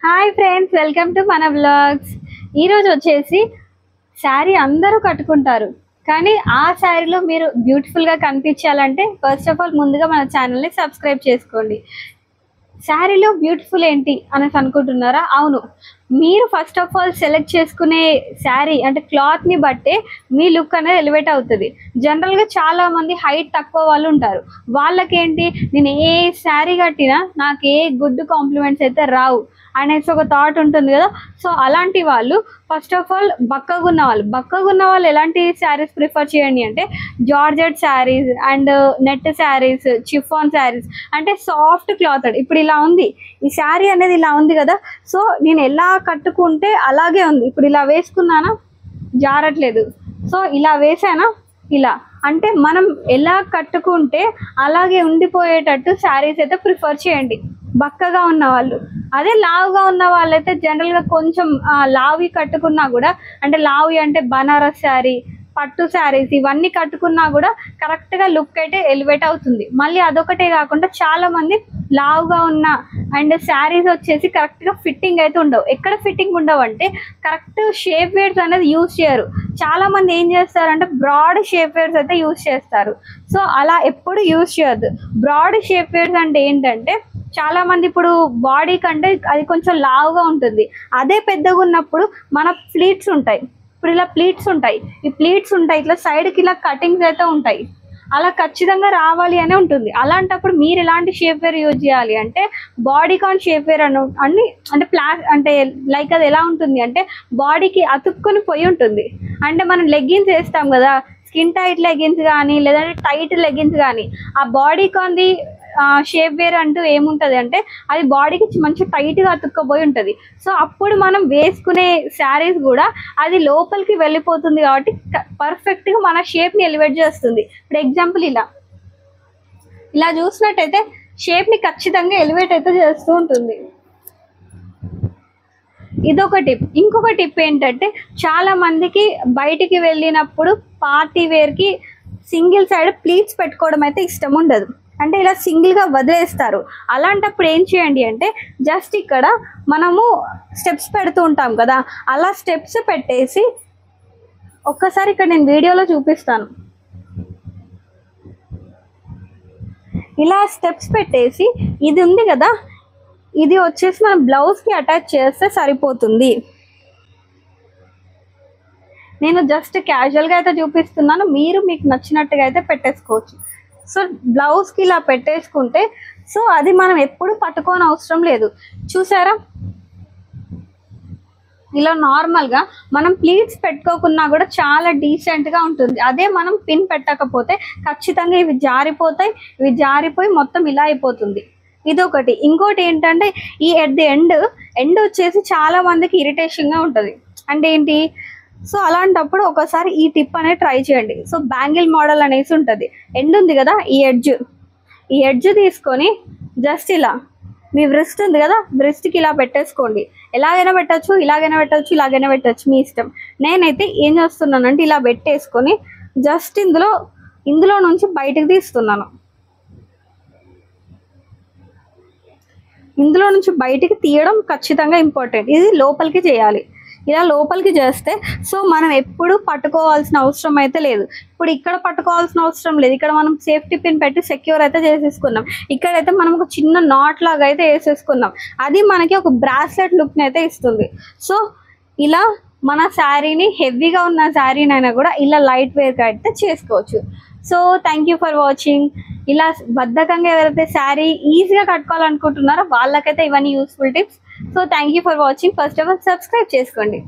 Hi friends, welcome to మన blogs. ఈరోజు వచ్చేసి శారీ అందరూ కట్టుకుంటారు, కానీ ఆ శారీలో మీరు బ్యూటిఫుల్గా కనిపించాలంటే ఫస్ట్ ఆఫ్ ఆల్ ముందుగా మన ఛానల్ని సబ్స్క్రైబ్ చేసుకోండి. శారీలో బ్యూటిఫుల్ ఏంటి అనేసి అనుకుంటున్నారా? అవును, మీరు ఫస్ట్ ఆఫ్ ఆల్ సెలెక్ట్ చేసుకునే శారీ అంటే క్లాత్ని బట్టే మీ లుక్ అనేది ఎలివేట్ అవుతుంది. జనరల్గా చాలామంది హైట్ తక్కువ వాళ్ళు ఉంటారు. వాళ్ళకేంటి, నేను ఏ శారీ కట్టినా నాకు ఏ గుడ్ కాంప్లిమెంట్స్ అయితే రావు అనేసి ఒక థాట్ ఉంటుంది కదా. సో అలాంటి వాళ్ళు ఫస్ట్ ఆఫ్ ఆల్ బక్కగా ఉన్న వాళ్ళు ఎలాంటి శారీస్ ప్రిఫర్ చేయండి అంటే georgette saris and net saris, chiffon saris అంటే సాఫ్ట్ క్లాత్. ఇప్పుడు ఇలా ఉంది ఈ శారీ అనేది, ఇలా ఉంది కదా. సో నేను ఎలా కట్టుకుంటే అలాగే ఉంది. ఇప్పుడు ఇలా వేసుకున్నానా, జారట్లేదు. సో ఇలా వేసానా, ఇలా అంటే మనం ఎలా కట్టుకుంటే అలాగే ఉండిపోయేటట్టు శారీస్ అయితే ప్రిఫర్ చేయండి బక్కగా ఉన్న వాళ్ళు. అదే లావుగా ఉన్న వాళ్ళైతే జనరల్గా కొంచెం లావి కట్టుకున్నా కూడా, అంటే లావి అంటే బనారస్ శారీ, పట్టు శారీస్ ఇవన్నీ కట్టుకున్నా కూడా కరెక్ట్గా లుక్ అయితే ఎలివేట్ అవుతుంది. మళ్ళీ అదొకటే కాకుండా చాలామంది లావుగా ఉన్న అండ్ శారీస్ వచ్చేసి కరెక్ట్గా ఫిట్టింగ్ అయితే ఉండవు. ఎక్కడ ఫిట్టింగ్ ఉండవు అంటే కరెక్ట్ షేప్ వేర్స్ అనేది యూజ్ చేయరు. చాలామంది ఏం చేస్తారంటే బ్రాడ్ షేప్ వేర్స్ అయితే యూజ్ చేస్తారు. సో అలా ఎప్పుడు యూజ్ చేయొద్దు. బ్రాడ్ షేప్ వేర్స్ అంటే ఏంటంటే చాలామంది ఇప్పుడు బాడీ కంటే అది కొంచెం లావుగా ఉంటుంది. అదే పెద్దగా ఉన్నప్పుడు మన ప్లీట్స్ ఉంటాయి. ఇప్పుడు ఇలా ప్లీట్స్ ఉంటాయి, ఈ ప్లీట్స్ ఉంటాయి, ఇట్లా సైడ్కి ఇలా కటింగ్స్ అయితే ఉంటాయి. అలా ఖచ్చితంగా రావాలి అనే ఉంటుంది. అలాంటప్పుడు మీరు ఎలాంటి షేప్ వేర్ యూజ్ చేయాలి అంటే బాడీ కాన్ షేప్ వేర్ అంటే లైక్ అది ఎలా ఉంటుంది అంటే బాడీకి అతుక్కొని పోయి ఉంటుంది. అంటే మనం లెగ్గిన్స్ వేస్తాం కదా, స్కిన్ టైట్ లెగ్గిన్స్ కానీ లేదంటే టైట్ లెగ్గిన్స్ కానీ, ఆ బాడీ కాన్ది షేప్ వేర్ అంటూ ఏముంటుంది అంటే అది బాడీకి మంచి టైట్గా అతుక్కపోయి ఉంటుంది. సో అప్పుడు మనం వేసుకునే శారీస్ కూడా అది లోపలికి వెళ్ళిపోతుంది కాబట్టి పర్ఫెక్ట్గా మన షేప్ని ఎలివేట్ చేస్తుంది. ఇప్పుడు ఎగ్జాంపుల్ ఇలా చూసినట్టయితే షేప్ని ఖచ్చితంగా ఎలివేట్ అయితే చేస్తూ ఉంటుంది. ఇదొక టిప్. ఇంకొక టిప్ ఏంటంటే చాలా మందికి బయటికి వెళ్ళినప్పుడు పార్టీ వేర్కి సింగిల్ సైడ్ ప్లీట్స్ పెట్టుకోవడం అయితే ఇష్టం ఉండదు. అంటే ఇలా సింగిల్గా వదిలేస్తారు. అలాంటప్పుడు ఏం చేయండి అంటే జస్ట్ ఇక్కడ మనము స్టెప్స్ పెడుతూ ఉంటాం కదా, అలా స్టెప్స్ పెట్టేసి ఒక్కసారి ఇక్కడ నేను వీడియోలో చూపిస్తాను. ఇలా స్టెప్స్ పెట్టేసి ఇది ఉంది కదా, ఇది వచ్చేసి మనం బ్లౌజ్కి అటాచ్ చేస్తే సరిపోతుంది. నేను జస్ట్ క్యాజువల్గా అయితే చూపిస్తున్నాను, మీకు నచ్చినట్టుగా అయితే పెట్టేసుకోవచ్చు. సో బ్లౌజ్కి ఇలా పెట్టేసుకుంటే సో అది మనం ఎప్పుడు పట్టుకోని అవసరం లేదు. చూసారా, ఇలా నార్మల్గా మనం ప్లీట్స్ పెట్టుకోకున్నా కూడా చాలా డీసెంట్గా ఉంటుంది. అదే మనం పిన్ పెట్టకపోతే ఖచ్చితంగా ఇవి జారిపోయి మొత్తం ఇలా అయిపోతుంది. ఇదొకటి. ఇంకోటి ఏంటంటే ఈ ఎట్ ది ఎండ్ వచ్చేసి చాలా మందికి ఇరిటేషన్గా ఉంటుంది. అంటే ఏంటి, సో అలాంటప్పుడు ఒకసారి ఈ టిప్ అనేది ట్రై చేయండి. సో బ్యాంగిల్ మోడల్ అనేసి ఉంటుంది. ఎండ్ ఉంది కదా, ఈ ఎడ్జ్ తీసుకొని జస్ట్ ఇలా మీ బ్రెస్ట్ ఉంది కదా, బ్రెస్ట్కి ఇలా పెట్టేసుకోండి. ఎలాగైనా పెట్టచ్చు, ఇలాగైనా పెట్టచ్చు, మీ ఇష్టం. నేనైతే ఏం చేస్తున్నానంటే ఇలా పెట్టేసుకొని జస్ట్ ఇందులో నుంచి బయటకు తీస్తున్నాను. ఇందులో నుంచి బయటికి తీయడం ఖచ్చితంగా ఇంపార్టెంట్. ఇది లోపలికి చేయాలి. ఇలా లోపలికి చేస్తే సో మనం ఎప్పుడు పట్టుకోవాల్సిన అవసరం అయితే లేదు. ఇప్పుడు ఇక్కడ పట్టుకోవాల్సిన అవసరం లేదు. ఇక్కడ మనం సేఫ్టీ పిన్ పెట్టి సెక్యూర్ అయితే చేసేసుకున్నాం. ఇక్కడైతే మనం ఒక చిన్న నాట్ లాగా అయితే వేసేసుకున్నాం. అది మనకి ఒక బ్రాస్లెట్ లుక్ని అయితే ఇస్తుంది. సో ఇలా మన శారీని, హెవీగా ఉన్న శారీనైనా కూడా ఇలా లైట్ వేర్గా అయితే చేసుకోవచ్చు. So thank you for watching. ఇలా బద్ధకంగా ఎవరైతే శారీ ఈజీగా కట్టుకోవాలనుకుంటున్నారో వాళ్ళకైతే ఇవన్నీ useful tips. So thank you for watching. First of all subscribe చేసుకోండి.